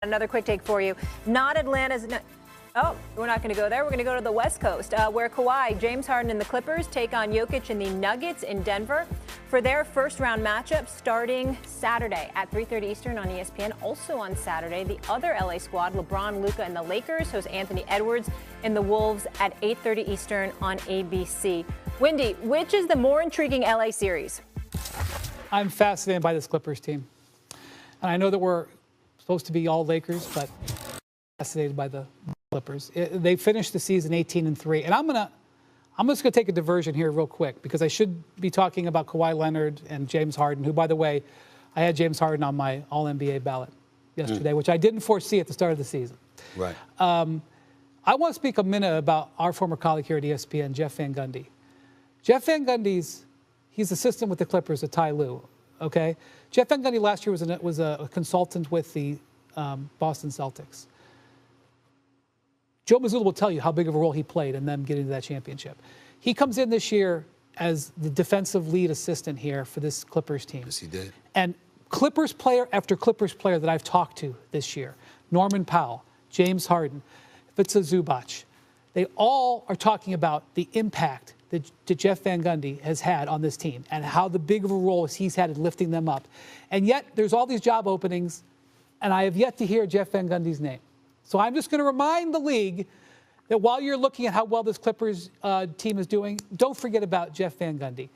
Another quick take for you. Not Atlanta's. Oh, we're not going to go there. We're going to go to the West Coast, where Kawhi, James Harden, and the Clippers take on Jokic and the Nuggets in Denver for their first-round matchup starting Saturday at 3:30 Eastern on ESPN. Also on Saturday, the other LA squad, LeBron, Luka, and the Lakers, host Anthony Edwards and the Wolves at 8:30 Eastern on ABC. Windy, which is the more intriguing LA series? I'm fascinated by this Clippers team. And I know that we're supposed to be all Lakers, but fascinated by the Clippers. They finished the season 18-3, and I'm just going to take a diversion here real quick because I should be talking about Kawhi Leonard and James Harden, who, by the way, I had James Harden on my All-NBA ballot yesterday, which I didn't foresee at the start of the season. Right. I want to speak a minute about our former colleague here at ESPN, Jeff Van Gundy. Jeff Van Gundy's he's assistant with the Clippers at Ty Lue. Okay, Jeff Van Gundy last year was a consultant with the Boston Celtics. Joe Mazzulla will tell you how big of a role he played in them getting to that championship. He comes in this year as the defensive lead assistant here for this Clippers team. Yes, he did. And Clippers player after Clippers player that I've talked to this year, Norman Powell, James Harden, Vitsa Zubac, they all are talking about the impact that Jeff Van Gundy has had on this team and how the big of a role he's had in lifting them up. And yet there's all these job openings, and I have yet to hear Jeff Van Gundy's name. So I'm just going to remind the league that while you're looking at how well this Clippers team is doing, don't forget about Jeff Van Gundy.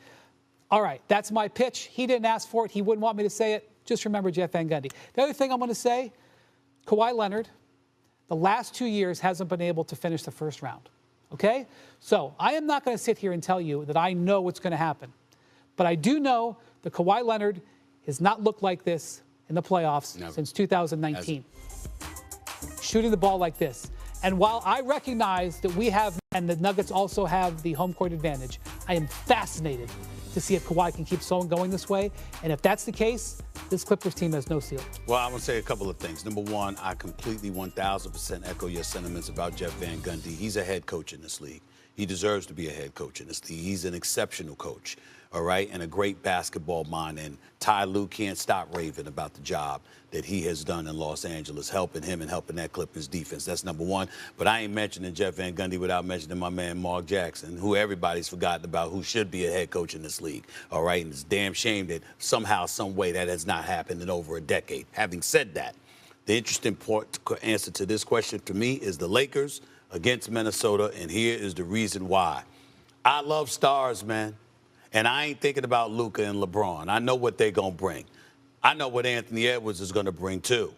All right, that's my pitch. He didn't ask for it. He wouldn't want me to say it. Just remember Jeff Van Gundy. The other thing I'm going to say, Kawhi Leonard, the last 2 years hasn't been able to finish the first round. Okay? So I am not going to sit here and tell you that I know what's going to happen. But I do know that Kawhi Leonard has not looked like this in the playoffs since 2019. Shooting the ball like this. And while I recognize that we have, and the Nuggets also have the home court advantage, I am fascinated to see if Kawhi can keep someone going this way. And if that's the case, this Clippers team has no ceiling. Well, I want to say a couple of things. Number one, I completely 1,000% echo your sentiments about Jeff Van Gundy. He's a head coach in this league. He deserves to be a head coach in this league. He's an exceptional coach, all right, and a great basketball mind. And Ty Lue can't stop raving about the job that he has done in Los Angeles, helping him and helping that Clippers defense. That's number one. But I ain't mentioning Jeff Van Gundy without mentioning my man Mark Jackson, who everybody's forgotten about, who should be a head coach in this league, all right? And it's a damn shame that somehow, some way, that has not happened in over a decade. Having said that, the interesting answer to this question to me is the Lakers against Minnesota, and here is the reason why. I love stars, man, and I ain't thinking about Luka and LeBron. I know what they're going to bring. I know what Anthony Edwards is going to bring, too.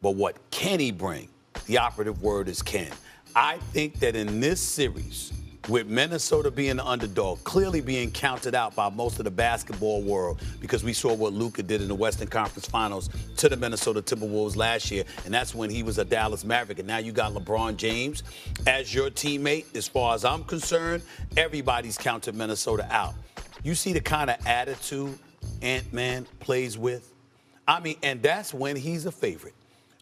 But what can he bring? The operative word is can. I think that in this series, with Minnesota being the underdog, clearly being counted out by most of the basketball world, because we saw what Luka did in the Western Conference Finals to the Minnesota Timberwolves last year, and that's when he was a Dallas Maverick. And now you got LeBron James as your teammate. As far as I'm concerned, everybody's counted Minnesota out. You see the kind of attitude Ant-Man plays with? I mean, and that's when he's a favorite.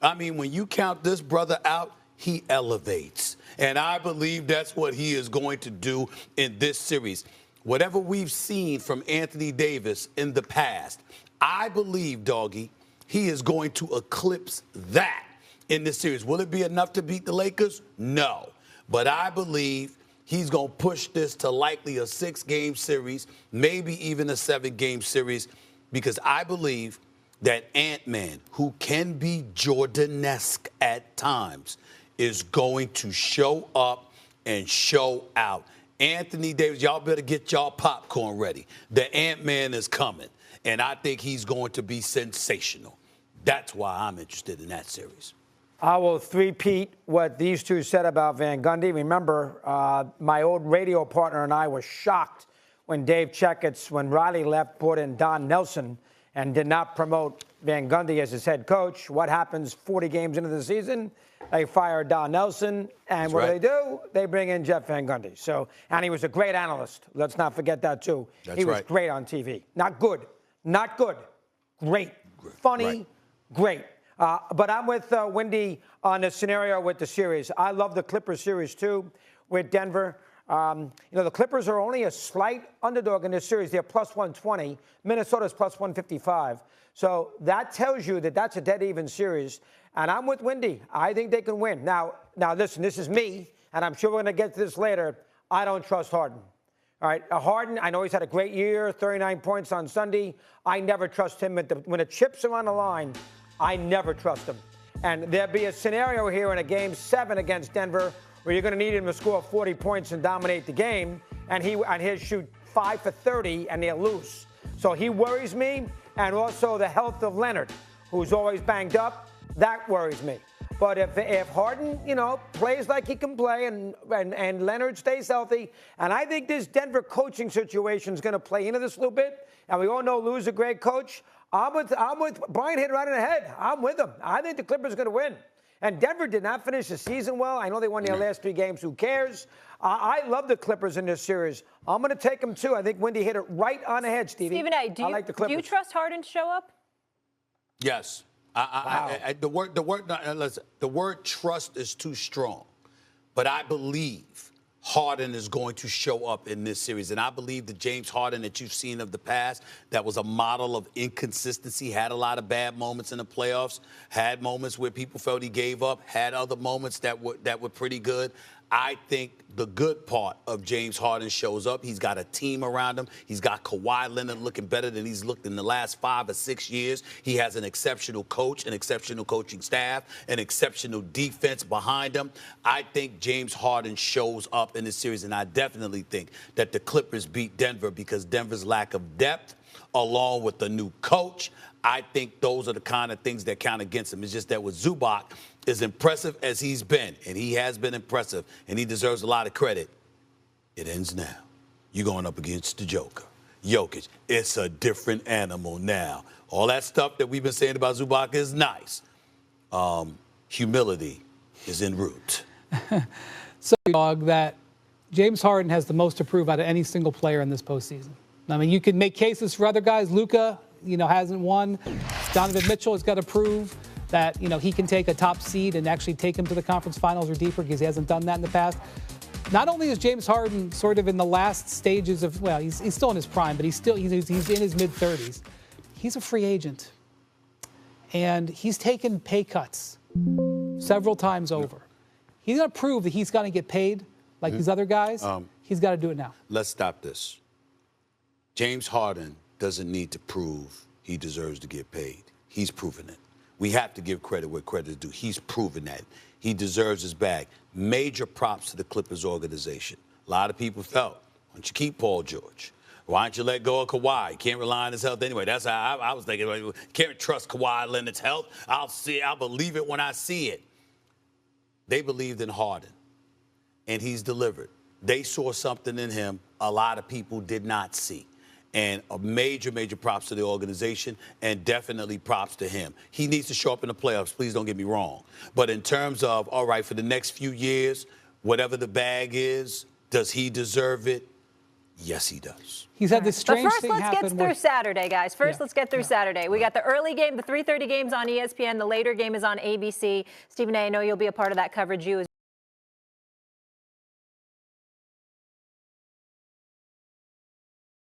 I mean, when you count this brother out, he elevates. And I believe that's what he is going to do in this series. Whatever we've seen from Anthony Davis in the past, I believe, Doggy, he is going to eclipse that in this series. Will it be enough to beat the Lakers? No. But I believe he's going to push this to likely a 6-game series, maybe even a 7-game series, because I believe that Ant-Man, who can be Jordan-esque at times, is going to show up and show out. Anthony Davis, y'all better get y'all popcorn ready. The Ant-Man is coming, and I think he's going to be sensational. That's why I'm interested in that series. I will three-peat what these two said about Van Gundy. Remember, my old radio partner and I were shocked when Dave Checketts, when Riley left, brought in Don Nelson and did not promote Van Gundy as his head coach. What happens 40 games into the season? They fire Don Nelson, and what do? They bring in Jeff Van Gundy. So, and he was a great analyst. Let's not forget that, too. He was great on TV. Not good. Not good. Great. Funny. Great. But I'm with Windy on the scenario with the series. I love the Clippers series, too, with Denver. The Clippers are only a slight underdog in this series. They're plus 120. Minnesota's plus 155. So that tells you that that's a dead even series. And I'm with Windy. I think they can win. Now, listen, this is me, and I'm sure we're going to get to this later. I don't trust Harden. All right, Harden, I know he's had a great year, 39 points on Sunday. I never trust him. When the chips are on the line, I never trust him. And there'll be a scenario here in a Game 7 against Denver where you're going to need him to score 40 points and dominate the game, and he'll shoot 5 for 30, and they'll lose. So he worries me, and also the health of Leonard, who's always banged up. That worries me. But if Harden, plays like he can play and Leonard stays healthy, and I think this Denver coaching situation is going to play into this a little bit, and we all know Lou's a great coach. I'm with Brian hit right in the head. I'm with him. I think the Clippers are going to win. And Denver did not finish the season well. I know they won their last 3 games. Who cares? I love the Clippers in this series. I'm going to take them too. I think Windy hit it right on the head, Stevie. Stephen A., I like the Clippers. Do you trust Harden to show up? Yes. The word trust is too strong, but I believe Harden is going to show up in this series. And I believe the James Harden that you've seen of the past, that was a model of inconsistency, had a lot of bad moments in the playoffs, had moments where people felt he gave up, had other moments that were pretty good. I think the good part of James Harden shows up. He's got a team around him. He's got Kawhi Leonard looking better than he's looked in the last 5 or 6 years. He has an exceptional coach, an exceptional coaching staff, an exceptional defense behind him. I think James Harden shows up in this series, and I definitely think that the Clippers beat Denver because Denver's lack of depth, along with the new coach, I think those are the kind of things that count against him. It's just that with Zubac, as impressive as he's been, and he has been impressive, and he deserves a lot of credit, it ends now. You're going up against the Joker, Jokic. It's a different animal now. All that stuff that we've been saying about Zubac is nice. Humility is en route. So, dog, that James Harden has the most to prove out of any single player in this postseason. I mean, you can make cases for other guys. Luka, hasn't won. Donovan Mitchell has got to prove that, he can take a top seed and actually take him to the conference finals or deeper because he hasn't done that in the past. Not only is James Harden sort of in the last stages of, he's still in his prime, but he's in his mid-30s. He's a free agent. And he's taken pay cuts several times over. He's going to prove that he's going to get paid like these other guys. He's got to do it now. Let's stop this. James Harden doesn't need to prove he deserves to get paid. He's proven it. We have to give credit where credit is due. He's proven that. He deserves his bag. Major props to the Clippers organization. A lot of people felt, why don't you keep Paul George? Why don't you let go of Kawhi? You can't rely on his health anyway. That's how I was thinking. You can't trust Kawhi Leonard's health. I'll believe it when I see it. They believed in Harden, and he's delivered. They saw something in him a lot of people did not see. And a major props to the organization, and definitely props to him. He needs to show up in the playoffs, please don't get me wrong. But in terms of, all right, for the next few years, whatever the bag is, does he deserve it? Yes, he does. He's had this strange thing happen. But first, let's get through Saturday, guys. Let's get through Saturday. We got the early game, the 3:30 game's on ESPN. The later game is on ABC. Stephen A., I know you'll be a part of that coverage. You as